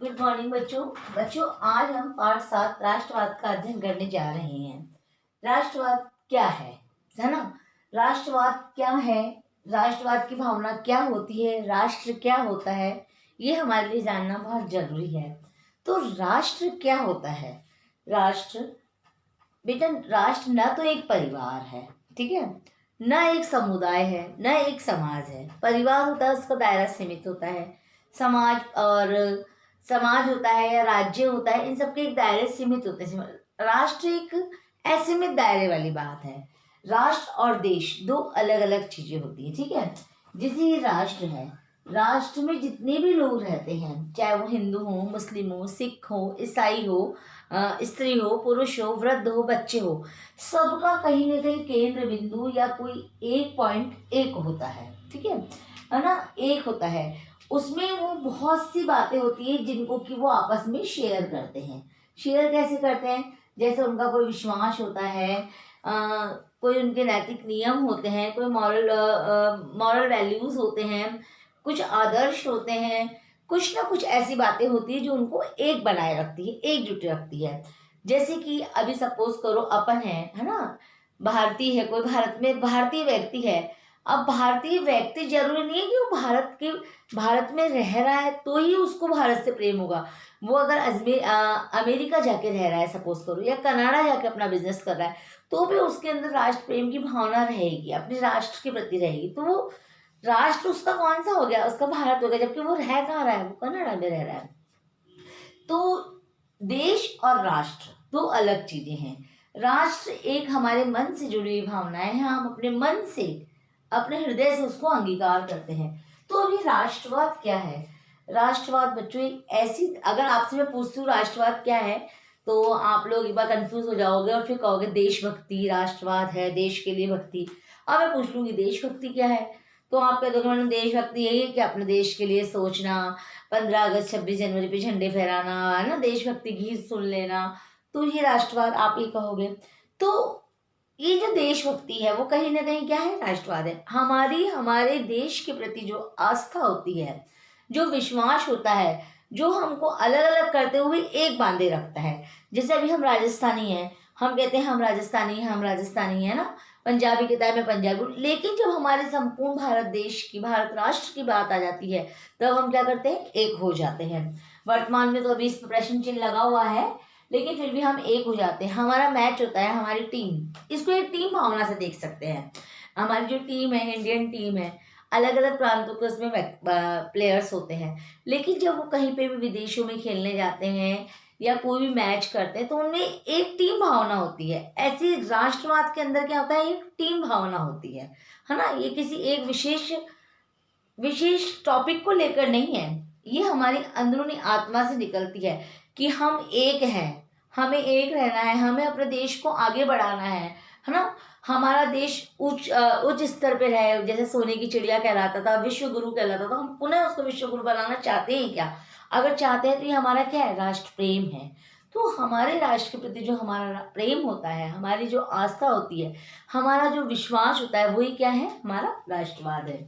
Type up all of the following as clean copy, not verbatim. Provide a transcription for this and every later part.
Good morning बच्चों आज हम पाठ 7 राष्ट्रवाद का अध्ययन करने जा रहे हैं। राष्ट्रवाद क्या है ना? राष्ट्रवाद क्या है, राष्ट्रवाद की भावना क्या होती है, राष्ट्र क्या होता है, ये हमारे लिए जानना बहुत जरूरी है। तो राष्ट्र क्या होता है? राष्ट्र बेटा, राष्ट्र न तो एक परिवार है, ठीक है, न एक समुदाय है, न एक समाज है। परिवार होता है, उसका दायरा सीमित होता है। समाज होता है या राज्य होता है, इन सबके एक दायरे सीमित होते हैं। राष्ट्र एक असीमित दायरे वाली बात है। राष्ट्र और देश दो अलग अलग चीजें होती हैं, ठीक है। जैसे ये राष्ट्र है, राष्ट्र में जितने भी लोग रहते हैं, चाहे वो हिंदू हो, मुस्लिम हो, सिख हो, ईसाई हो, स्त्री हो, पुरुष हो, वृद्ध हो, बच्चे हो, सबका कहीं ना कहीं केंद्र बिंदु या कोई एक पॉइंट एक होता है, ठीक है ना, एक होता है। उसमें वो बहुत सी बातें होती है जिनको कि वो आपस में शेयर करते हैं। शेयर कैसे करते हैं? जैसे उनका कोई विश्वास होता है, कोई उनके नैतिक नियम होते हैं, कोई मॉरल वैल्यूज होते हैं, कुछ आदर्श होते हैं, कुछ ना कुछ ऐसी बातें होती है जो उनको एक बनाए रखती है, एकजुट रखती है। जैसे कि अभी सपोज करो अपन है ना, भारतीय है, कोई भारत में भारतीय व्यक्ति है। अब भारतीय व्यक्ति जरूरी नहीं है कि वो भारत में रह रहा है तो ही उसको भारत से प्रेम होगा। वो अगर अमेरिका जाके रह रहा है सपोज करो, या कनाडा जाके अपना बिजनेस कर रहा है, तो भी उसके अंदर राष्ट्र प्रेम की भावना रहेगी, अपने राष्ट्र के प्रति रहेगी। तो वो राष्ट्र उसका कौन सा हो गया? उसका भारत हो गया, जबकि वो रह कहाँ रहा है? वो कनाडा में रह रहा है। तो देश और राष्ट्र दो अलग चीजें हैं। राष्ट्र एक हमारे मन से जुड़ी हुई भावना है, हम अपने मन से, अपने हृदय से उसको अंगीकार करते हैं। तो अभी राष्ट्रवाद क्या है? राष्ट्रवाद बच्चों एक ऐसी, अगर आपसे मैं पूछती हूँ राष्ट्रवाद क्या है, तो आप लोग एक बार कंफ्यूज हो जाओगे और फिर कहोगे देशभक्ति राष्ट्रवाद है, देश के लिए भक्ति। अब मैं पूछ लूंगी देशभक्ति क्या है, तो आप कह दोगे मैडम देशभक्ति यही है कि अपने देश के लिए सोचना, 15 अगस्त 26 जनवरी पे झंडे फहराना, है ना, देशभक्ति गीत सुन लेना, तो ये राष्ट्रवाद आप ये कहोगे। तो ये जो देशभक्ति है वो कहीं ना कहीं क्या है? राष्ट्रवाद है। हमारे देश के प्रति जो आस्था होती है, जो विश्वास होता है, जो हमको अलग अलग करते हुए एक बांधे रखता है। जैसे अभी हम राजस्थानी हैं, हम कहते हैं हम राजस्थानी है ना, पंजाबी किताब में पंजाबी, लेकिन जब हमारे संपूर्ण भारत देश की, भारत राष्ट्र की बात आ जाती है, तब हम क्या करते हैं? एक हो जाते हैं। वर्तमान में तो अभी इस पर प्रश्न चिन्ह लगा हुआ है, लेकिन फिर भी हम एक हो जाते हैं। हमारा मैच होता है, हमारी टीम, इसको एक टीम भावना से देख सकते हैं। हमारी जो टीम है, इंडियन टीम है, अलग अलग प्रांतों के उसमें प्लेयर्स होते हैं, लेकिन जब वो कहीं पे भी विदेशों में खेलने जाते हैं या कोई भी मैच करते हैं, तो उनमें एक टीम भावना होती है। ऐसी राष्ट्रवाद के अंदर क्या होता है? एक टीम भावना होती है ना। ये किसी एक विशेष टॉपिक को लेकर नहीं है, ये हमारी अंदरूनी आत्मा से निकलती है कि हम एक हैं, हमें एक रहना है, हमें अपने देश को आगे बढ़ाना है ना। हमारा देश उच्च स्तर पे रहे, जैसे सोने की चिड़िया कहलाता था, विश्व गुरु कहलाता था, हम पुनः उसको विश्व गुरु बनाना चाहते हैं क्या? अगर चाहते हैं तो ये हमारा क्या है? राष्ट्र प्रेम है। तो हमारे राष्ट्र के प्रति जो हमारा प्रेम होता है, हमारी जो आस्था होती है, हमारा जो विश्वास होता है, वही क्या है? हमारा राष्ट्रवाद है।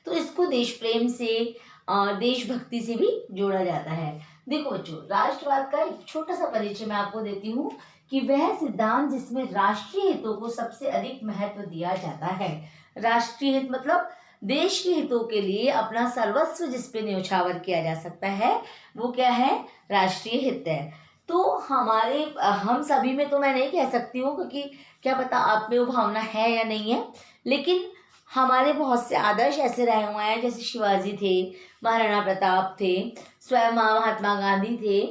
तो इसको देश प्रेम से, देशभक्ति से भी जोड़ा जाता है। देखो बच्चों, राष्ट्रवाद का एक छोटा सा परिचय मैं आपको देती हूँ कि वह सिद्धांत जिसमें राष्ट्रीय हितों को सबसे अधिक महत्व दिया जाता है। राष्ट्रीय हित मतलब देश के हितों के लिए अपना सर्वस्व जिस पे न्यौछावर किया जा सकता है, वो क्या है? राष्ट्रीय हित है। तो हम सभी में तो मैं नहीं कह सकती हूँ, क्योंकि क्या पता आप में वो भावना है या नहीं है, लेकिन हमारे बहुत से आदर्श ऐसे रहे हुए हैं, जैसे शिवाजी थे, महाराणा प्रताप थे, स्वयं महात्मा गांधी थे,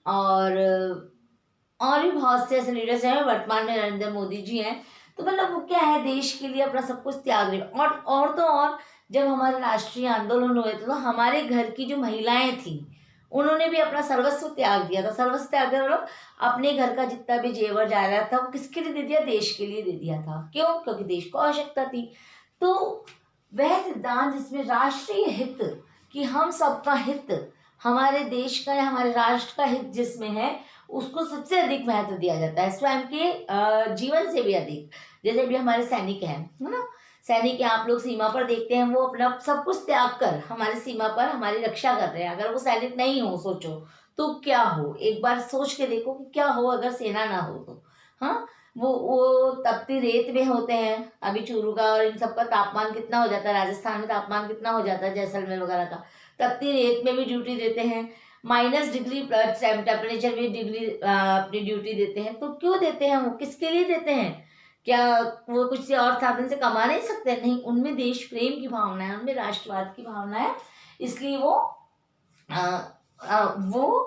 और भी बहुत से ऐसे लीडर्स हैं। वर्तमान में नरेंद्र मोदी जी हैं। तो मतलब वो क्या है? देश के लिए अपना सब कुछ त्याग रहे। और तो और जब हमारे राष्ट्रीय आंदोलन हुए थे, तो हमारे घर की जो महिलाएं थी, उन्होंने भी अपना सर्वस्व त्याग दिया था। सर्वस्व त्याग दिया मतलब अपने घर का जितना भी जेवर जायदाद था, वो किसके लिए दे दिया? देश के लिए दे दिया था। क्यों? क्योंकि देश को आवश्यकता थी। तो वह सिद्धांत जिसमें राष्ट्रीय हित, कि हम सबका हित, हमारे देश का या हमारे राष्ट्र का हित जिसमें है, उसको सबसे अधिक महत्व दिया जाता है, स्वयं के जीवन से भी अधिक। जैसे भी हमारे सैनिक हैं, है ना, सैनिक आप लोग सीमा पर देखते हैं, वो अपना सब कुछ त्याग कर हमारी सीमा पर हमारी रक्षा कर रहे हैं। अगर वो सैनिक नहीं हो, सोचो तो क्या हो, एक बार सोच के देखो कि क्या हो अगर सेना ना हो तो। हाँ, वो तपती रेत में होते हैं। अभी चूरू का और इन सब का तापमान कितना हो जाता है, राजस्थान में तापमान कितना हो जाता है, जैसलमेर वगैरह का। तपती रेत में भी ड्यूटी देते हैं, -डिग्री टेम्परेचर में डिग्री अपनी ड्यूटी देते हैं। तो क्यों देते हैं, वो किसके लिए देते हैं? क्या वो कुछ से और साधन से कमा नहीं सकते? नहीं, उनमें देश प्रेम की भावना है, उनमें राष्ट्रवाद की भावना है, इसलिए वो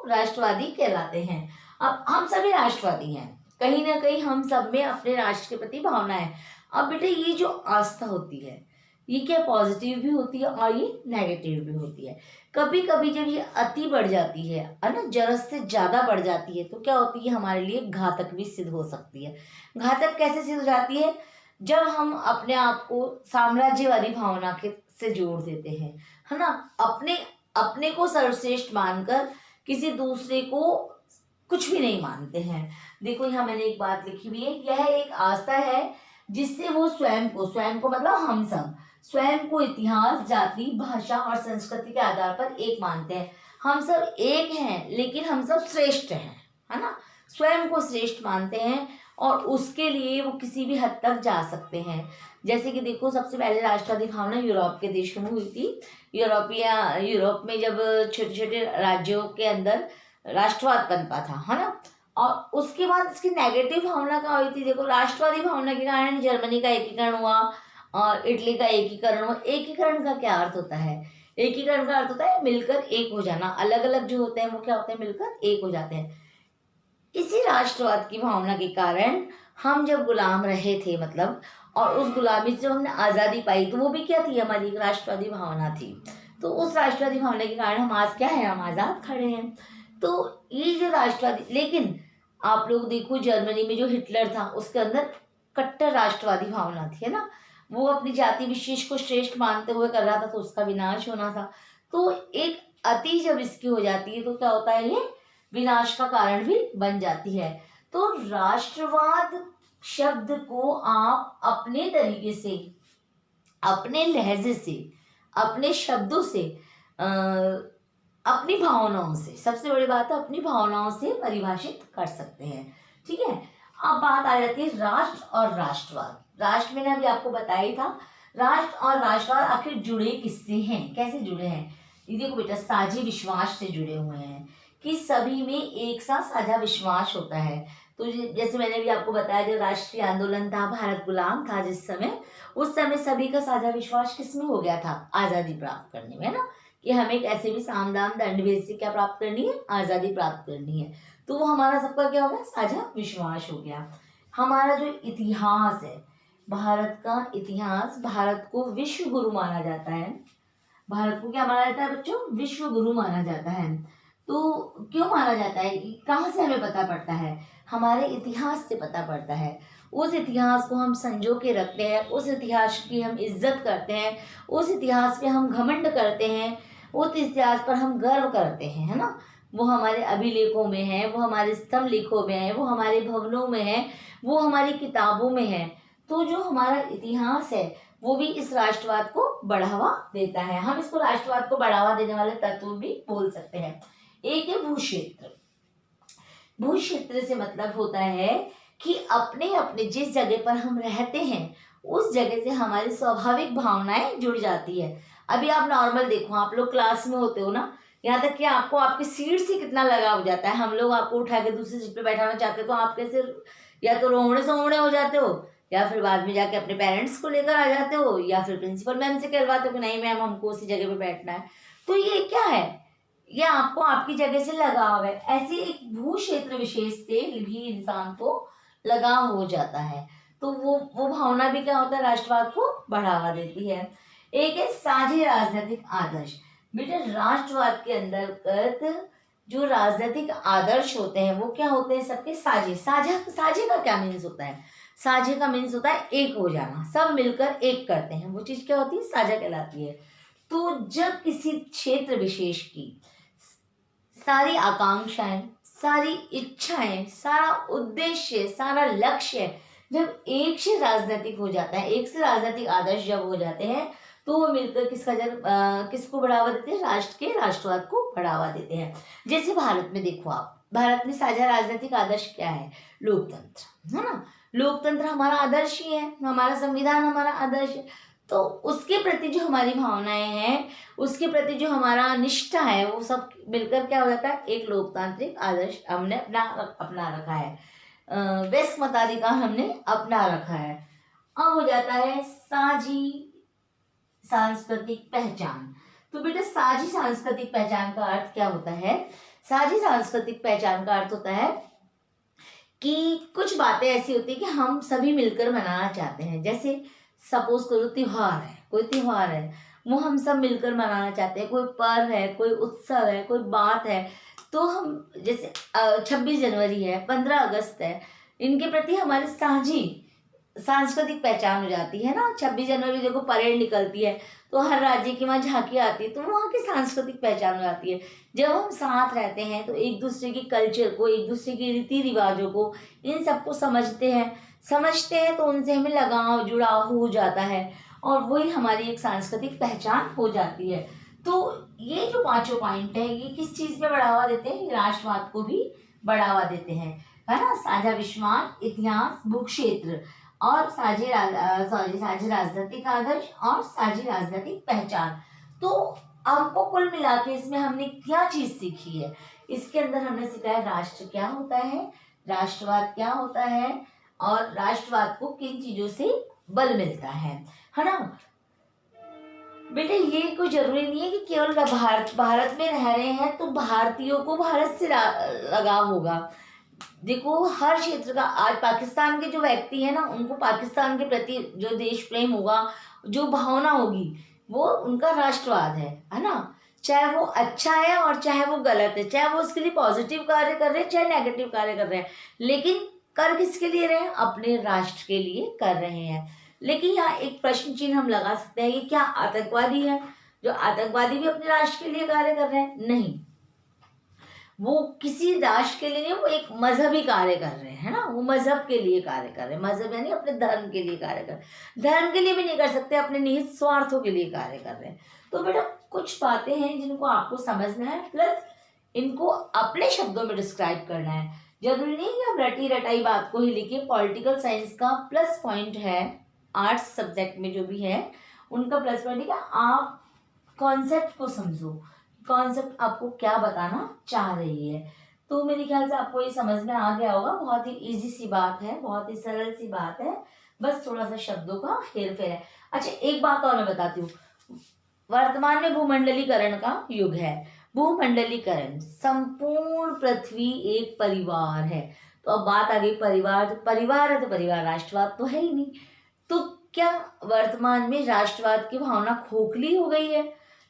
राष्ट्रवादी कहलाते हैं। अब हम सभी राष्ट्रवादी हैं, कहीं ना कहीं हम सब में अपने राष्ट्र के प्रति भावना है। अब बेटे ये जो आस्था होती है, ये क्या पॉजिटिव भी होती है और ये नेगेटिव भी होती है। कभी कभी जब ये अति बढ़ जाती है ना, जरूरत से ज्यादा बढ़ जाती है, तो क्या होती है, हमारे लिए घातक भी सिद्ध हो सकती है। घातक कैसे सिद्ध हो जाती है? जब हम अपने आप को साम्राज्यवादी भावना के से जोड़ देते हैं, है ना, अपने अपने को सर्वश्रेष्ठ मानकर किसी दूसरे को कुछ भी नहीं मानते हैं। देखो यहाँ मैंने एक बात लिखी हुई है, यह एक आस्था है जिससे वो स्वयं को मतलब हम सब स्वयं को इतिहास, जाति, भाषा और संस्कृति के आधार पर एक मानते हैं। हम सब एक हैं लेकिन हम सब श्रेष्ठ हैं, है ना, स्वयं को श्रेष्ठ मानते हैं और उसके लिए वो किसी भी हद तक जा सकते हैं। जैसे कि देखो, सबसे पहले राष्ट्रवादी भावना यूरोप के देशों में हुई थी। यूरोप में जब छोटे छोटे राज्यों के अंदर राष्ट्रवाद पनपा था, है ना, और उसके बाद इसकी नेगेटिव भावना क्या हुई थी? देखो, राष्ट्रवादी भावना के कारण जर्मनी का एकीकरण हुआ और इटली का एकीकरण हुआ। एकीकरण का क्या अर्थ होता है? एकीकरण का अर्थ होता है मिलकर एक हो जाना। अलग अलग जो होते हैं वो क्या होते हैं, मिलकर एक हो जाते हैं। इसी राष्ट्रवाद की भावना के कारण हम जब गुलाम रहे थे, मतलब, और उस गुलामी से हमने आज़ादी पाई, तो वो भी क्या थी, हमारी एक राष्ट्रवादी भावना थी। तो उस राष्ट्रवादी भावना के कारण हम आज क्या है, हम आज़ाद खड़े हैं। तो ये जो राष्ट्रवादी, लेकिन आप लोग देखो जर्मनी में जो हिटलर था उसके अंदर कट्टर राष्ट्रवादी भावना थी, है ना, वो अपनी जाति विशेष को श्रेष्ठ मानते हुए कर रहा था, तो उसका विनाश होना था। तो एक अति जब इसकी हो जाती है तो क्या होता है, ये विनाश का कारण भी बन जाती है। तो राष्ट्रवाद शब्द को आप अपने तरीके से, अपने लहजे से, अपने शब्दों से, अपनी भावनाओं से, सबसे बड़ी बात है अपनी भावनाओं से परिभाषित कर सकते हैं। ठीक है, अब बात आ जाती है राष्ट्र और राष्ट्रवाद। राष्ट्र मैंने अभी आपको बताया ही था। राष्ट्र और राष्ट्रवाद आखिर जुड़े किससे हैं, कैसे जुड़े हैं? ये देखो बेटा, साझी विश्वास से जुड़े हुए हैं कि सभी में एक सा साझा विश्वास होता है। तो जैसे मैंने भी आपको बताया, जो राष्ट्रीय आंदोलन था, भारत गुलाम था जिस समय, उस समय सभी का साझा विश्वास किसमें हो गया था, आज़ादी प्राप्त करने में, है ना, कि हमें कैसे भी साम दाम दंड भेद से क्या प्राप्त करनी है, आज़ादी प्राप्त करनी है। तो वो हमारा सबका क्या हो गया, साझा विश्वास हो गया। हमारा जो इतिहास है, भारत का इतिहास, भारत को विश्व गुरु माना जाता है। भारत को क्या माना जाता है बच्चों, विश्व गुरु माना जाता है। तो क्यों माना जाता है, कहाँ से हमें पता पड़ता है, हमारे इतिहास से पता पड़ता है। उस इतिहास को हम संजो के रखते हैं, उस इतिहास की हम इज्जत करते हैं, उस इतिहास पे हम घमंड करते हैं, उस इतिहास पर हम गर्व करते हैं, है ना। वो हमारे अभिलेखों में है, वो हमारे स्तंभ लेखों में है, वो हमारे भवनों में है, वो हमारी किताबों में है। तो जो हमारा इतिहास है वो भी इस राष्ट्रवाद को बढ़ावा देता है। हम इसको राष्ट्रवाद को बढ़ावा देने वाले तत्व भी बोल सकते हैं। एक है भूक्षेत्र। भूक्षेत्र से मतलब होता है कि अपने अपने जिस जगह पर हम रहते हैं उस जगह से हमारी स्वाभाविक भावनाएं जुड़ जाती है। अभी आप नॉर्मल देखो, आप लोग क्लास में होते हो ना, यहाँ तक कि आपको आपकी सीट से कितना लगाव हो जाता है। हम लोग आपको उठा के दूसरी सीट पे बैठाना चाहते हो तो आप कैसे, या तो रोने सोने हो जाते हो, या फिर बाद में जाके अपने पेरेंट्स को लेकर आ जाते हो, या फिर प्रिंसिपल मैम से कहलवाते हो कि नहीं मैम हमको उसी जगह पे बैठना है। तो ये क्या है, ये आपको आपकी जगह से लगाव है। ऐसे एक भू क्षेत्र विशेष से भी इंसान को लगाव हो जाता है। तो वो भावना भी क्या होता है, राष्ट्रवाद को बढ़ावा देती है। एक है साझे राजनीतिक आदर्श। बेटा, राष्ट्रवाद के अंतर्गत जो राजनीतिक आदर्श होते हैं वो क्या होते हैं, सबके साझे। साझे का क्या मीन्स होता है, साझे का मीन्स होता है एक हो जाना, सब मिलकर एक करते हैं, वो चीज क्या होती है, साझा कहलाती है। तो जब किसी क्षेत्र विशेष की सारी आकांक्षाएं, सारी इच्छाएं, सारा उद्देश्य, सारा लक्ष्य जब एक से राजनीतिक हो जाता है, एक से राजनीतिक आदर्श जब हो जाते हैं, तो वो मिलकर किसको बढ़ावा देते हैं? राष्ट्र के राष्ट्रवाद को बढ़ावा देते हैं। जैसे भारत में देखो आप, भारत में साझा राजनीतिक आदर्श क्या है? लोकतंत्र, है ना। लोकतंत्र हमारा आदर्श ही है, हमारा संविधान हमारा आदर्श है। तो उसके प्रति जो हमारी भावनाएं हैं, उसके प्रति जो हमारा निष्ठा है, वो सब मिलकर क्या हो जाता है? एक लोकतांत्रिक आदर्श हमने अपना रखा है। वैश्य मताधिकार हमने अपना रखा है। अब हो जाता है साझी सांस्कृतिक पहचान। तो बेटा साझी सांस्कृतिक पहचान का अर्थ क्या होता है? साझी सांस्कृतिक पहचान का अर्थ होता है कि कुछ बातें ऐसी होती है कि हम सभी मिलकर मनाना चाहते हैं। जैसे सपोज करो त्योहार है, कोई त्योहार है, वो हम सब मिलकर मनाना चाहते हैं। कोई पर्व है, कोई उत्सव है, कोई बात है, तो हम जैसे 26 जनवरी है, 15 अगस्त है, इनके प्रति हमारी साझी सांस्कृतिक पहचान हो जाती है ना। 26 जनवरी देखो परेड निकलती है, तो हर राज्य की वहाँ झांकी आती है, तो वहाँ की सांस्कृतिक पहचान हो जाती है। जब हम साथ रहते हैं तो एक दूसरे की कल्चर को, एक दूसरे के रीति रिवाजों को, इन सबको समझते हैं तो उनसे हमें लगाव जुड़ाव हो जाता है, और वही हमारी एक सांस्कृतिक पहचान हो जाती है। तो ये जो पांचों पॉइंट है, ये किस चीज में बढ़ावा देते हैं? राष्ट्रवाद को भी बढ़ावा देते हैं, है ना। साझा विश्वास, इतिहास, भूक्षेत्र, और साझी राजनीतिक आदर्श, और साझी राजनीतिक पहचान। तो हमको कुल मिला के इसमें हमने क्या चीज सीखी है? इसके अंदर हमने सीखा है राष्ट्र क्या होता है, राष्ट्रवाद क्या होता है, और राष्ट्रवाद को किन चीजों से बल मिलता है ना। बेटे ये कोई जरूरी नहीं है कि केवल भारत में रह रहे हैं तो भारतीयों को भारत से लगाव होगा। देखो हर क्षेत्र का, आज पाकिस्तान के जो व्यक्ति है ना, उनको पाकिस्तान के प्रति जो देश प्रेम होगा, जो भावना होगी, वो उनका राष्ट्रवाद है ना। चाहे वो अच्छा है और चाहे वो गलत है, चाहे वो उसके लिए पॉजिटिव कार्य कर रहे हैं, चाहे नेगेटिव कार्य कर रहे हैं, लेकिन कर किसके लिए रहे हैं? अपने राष्ट्र के लिए कर रहे हैं। लेकिन यहाँ एक प्रश्न चिन्ह हम लगा सकते हैं कि क्या आतंकवादी है? जो आतंकवादी भी अपने राष्ट्र के लिए कार्य कर रहे हैं? नहीं, वो किसी राष्ट्र के लिए नहीं, वो एक मजहबी कार्य कर रहे हैं ना, वो मजहब के लिए कार्य कर रहे हैं। मजहब यानी अपने धर्म के लिए कार्य कर रहे हैं। धर्म के लिए भी नहीं कर सकते, अपने निहित स्वार्थों के लिए कार्य कर रहे हैं। तो बेटा कुछ बातें हैं जिनको आपको समझना है, प्लस इनको अपने शब्दों में डिस्क्राइब करना है। जरूरी नहीं कि हम रटी रटाई बात को ही लिखिए। पॉलिटिकल साइंस का प्लस पॉइंट है, आर्ट्स सब्जेक्ट में जो भी है उनका प्लस पॉइंट है कि आप कॉन्सेप्ट को समझो, कॉन्सेप्ट आपको क्या बताना चाह रही है। तो मेरे ख्याल से आपको ये समझ में आ गया होगा। बहुत ही इजी सी बात है, बहुत ही सरल सी बात है, बस थोड़ा सा शब्दों का हेरफेर है। अच्छा एक बात और मैं बताती हूँ, वर्तमान में भूमंडलीकरण का युग है। भूमंडलीकरण, संपूर्ण पृथ्वी एक परिवार है। तो अब बात आ गई परिवार, तो परिवार है तो परिवार, राष्ट्रवाद तो है ही नहीं। तो क्या वर्तमान में राष्ट्रवाद की भावना खोखली हो गई है?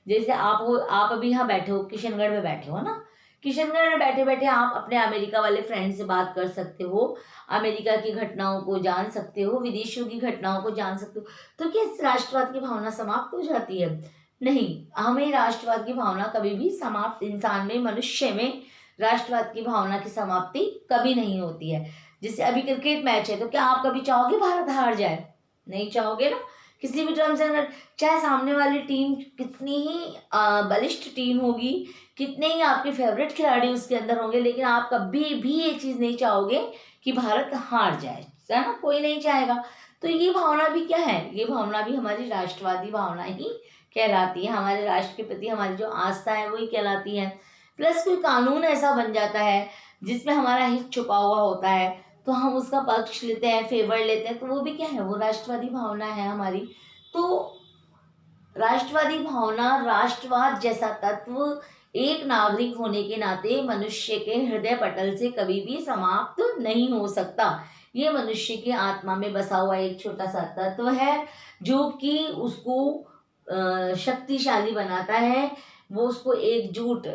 जैसे आप अभी यहाँ बैठे हो, किशनगढ़ में बैठे हो ना, किशनगढ़ में बैठे बैठे आप अपने अमेरिका वाले फ्रेंड से बात कर सकते हो, अमेरिका की घटनाओं को जान सकते हो, विदेशों की घटनाओं को जान सकते हो। तो क्या इस राष्ट्रवाद की भावना समाप्त हो जाती है? नहीं, हमें राष्ट्रवाद की भावना कभी भी समाप्त, इंसान में, मनुष्य में राष्ट्रवाद की भावना की समाप्ति कभी नहीं होती है। जैसे अभी क्रिकेट मैच है, तो क्या आप कभी चाहोगे भारत हार जाए? नहीं चाहोगे ना। किसी भी टर्म्स एंड, चाहे सामने वाली टीम कितनी ही बलिष्ठ टीम होगी, कितने ही आपके फेवरेट खिलाड़ी उसके अंदर होंगे, लेकिन आप कभी भी ये चीज़ नहीं चाहोगे कि भारत हार जाए, है ना, कोई नहीं चाहेगा। तो ये भावना भी क्या है? ये भावना भी हमारी राष्ट्रवादी भावना ही कहलाती है। हमारे राष्ट्र के प्रति हमारी जो आस्था है वही कहलाती है। प्लस कोई कानून ऐसा बन जाता है जिसमें हमारा हित छुपा हुआ होता है, तो हम उसका पक्ष लेते हैं, फेवर लेते हैं, तो वो भी क्या है? वो राष्ट्रवादी भावना है हमारी। तो राष्ट्रवादी भावना, राष्ट्रवाद जैसा तत्व एक नागरिक होने के नाते मनुष्य के हृदय पटल से कभी भी समाप्त नहीं हो सकता। ये मनुष्य की आत्मा में बसा हुआ एक छोटा सा तत्व है जो कि उसको शक्तिशाली बनाता है। वो उसको एकजुट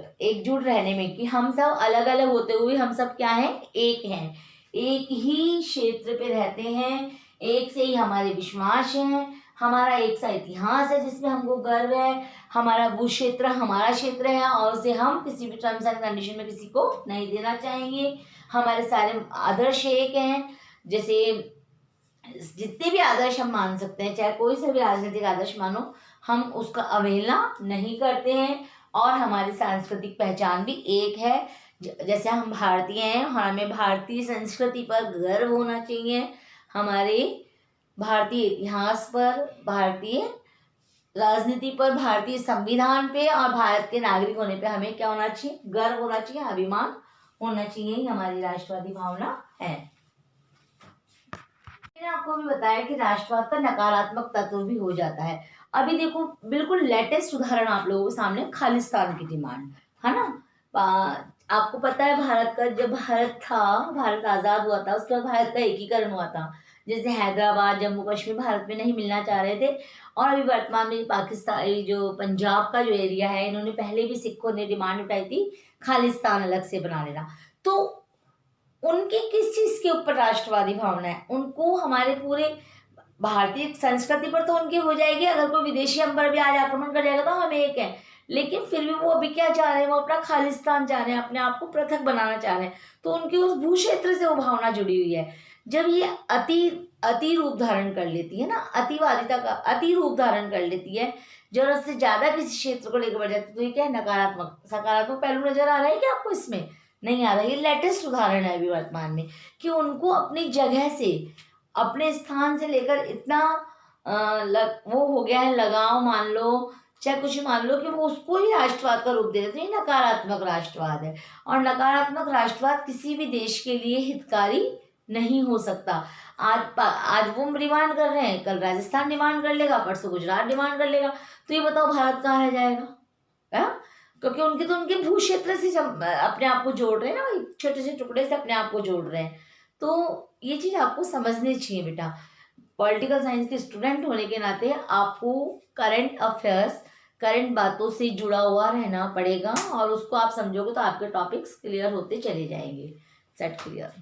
रहने में, कि हम सब अलग अलग होते हुए हम सब क्या हैं? एक हैं, एक ही क्षेत्र पे रहते हैं, एक से ही हमारे विश्वास हैं, हमारा एक सा इतिहास है जिसमें हमको गर्व है, हमारा वो क्षेत्र हमारा क्षेत्र है और उसे हम किसी भी टर्म्स एंड कंडीशन में किसी को नहीं देना चाहेंगे। हमारे सारे आदर्श एक हैं, जैसे जितने भी आदर्श हम मान सकते हैं, चाहे कोई सा भी राजनीतिक आदर्श मानो, हम उसका अवहेलना नहीं करते हैं। और हमारी सांस्कृतिक पहचान भी एक है। जैसे हम भारतीय हैं, हमें भारतीय संस्कृति पर गर्व होना चाहिए, हमारे भारतीय इतिहास पर, भारतीय राजनीति पर, भारतीय संविधान पे और भारत के नागरिक होने पे हमें क्या होना चाहिए, गर्व होना चाहिए, अभिमान होना चाहिए। ही हमारी राष्ट्रवादी भावना है। मैंने आपको भी बताया कि राष्ट्रवाद का नकारात्मक तत्व भी हो जाता है। अभी देखो, बिल्कुल लेटेस्ट उदाहरण आप लोगों के सामने, खालिस्तान की डिमांड, है ना। आपको पता है भारत का, जब भारत था, भारत आजाद हुआ था, उसके बाद भारत का एकीकरण हुआ था। जैसे हैदराबाद, जम्मू कश्मीर भारत में नहीं मिलना चाह रहे थे। और अभी वर्तमान में पाकिस्तान, जो पंजाब का जो एरिया है, इन्होंने पहले भी सिखों ने डिमांड उठाई थी खालिस्तान अलग से बना लेना। तो उनकी किस चीज के ऊपर राष्ट्रवादी भावना है, उनको हमारे पूरे भारतीय संस्कृति पर तो उनकी हो जाएगी। अगर कोई विदेशी हम पर भी आज आक्रमण कर जाएगा तो हम एक हैं, लेकिन फिर भी वो अभी क्या चाह रहे हैं, वो अपना खालिस्तान चाह रहे हैं, अपने आप को पृथक बनाना चाह रहे हैं। तो उनकी उस भू क्षेत्र से वो भावना जुड़ी हुई है। जब ये अति रूप धारण कर लेती है ना, अतिवादिता का अति रूप धारण कर लेती है, जरूरत से ज्यादा किसी क्षेत्र को लेकर बढ़ जाती है, तो ये क्या है, नकारात्मक। सकारात्मक पहलू नजर आ रहा है क्या आपको इसमें? नहीं आ रहा। ये लेटेस्ट उदाहरण है अभी वर्तमान में, कि उनको अपनी जगह से, अपने स्थान से लेकर इतना वो हो गया है लगाव, मान लो चाहे कुछ मान लो, कि वो उसको ही राष्ट्रवाद का रूप दे देते हैं। नकारात्मक राष्ट्रवाद है। और नकारात्मक राष्ट्रवाद किसी भी देश के लिए हितकारी नहीं हो सकता। आज वो डिमांड कर रहे हैं, कल राजस्थान डिमांड कर लेगा, परसों गुजरात डिमांड कर लेगा। तो ये बताओ भारत कहाँ रह जाएगा? है, क्योंकि उनके तो उनके भू क्षेत्र से अपने आप को जोड़ रहे हैं ना भाई, छोटे से टुकड़े से अपने आप को जोड़ रहे हैं। तो ये चीज आपको समझनी चाहिए बेटा। पॉलिटिकल साइंस के स्टूडेंट होने के नाते आपको करंट अफेयर्स, करंट बातों से जुड़ा हुआ रहना पड़ेगा, और उसको आप समझोगे तो आपके टॉपिक्स क्लियर होते चले जाएंगे। Set clear.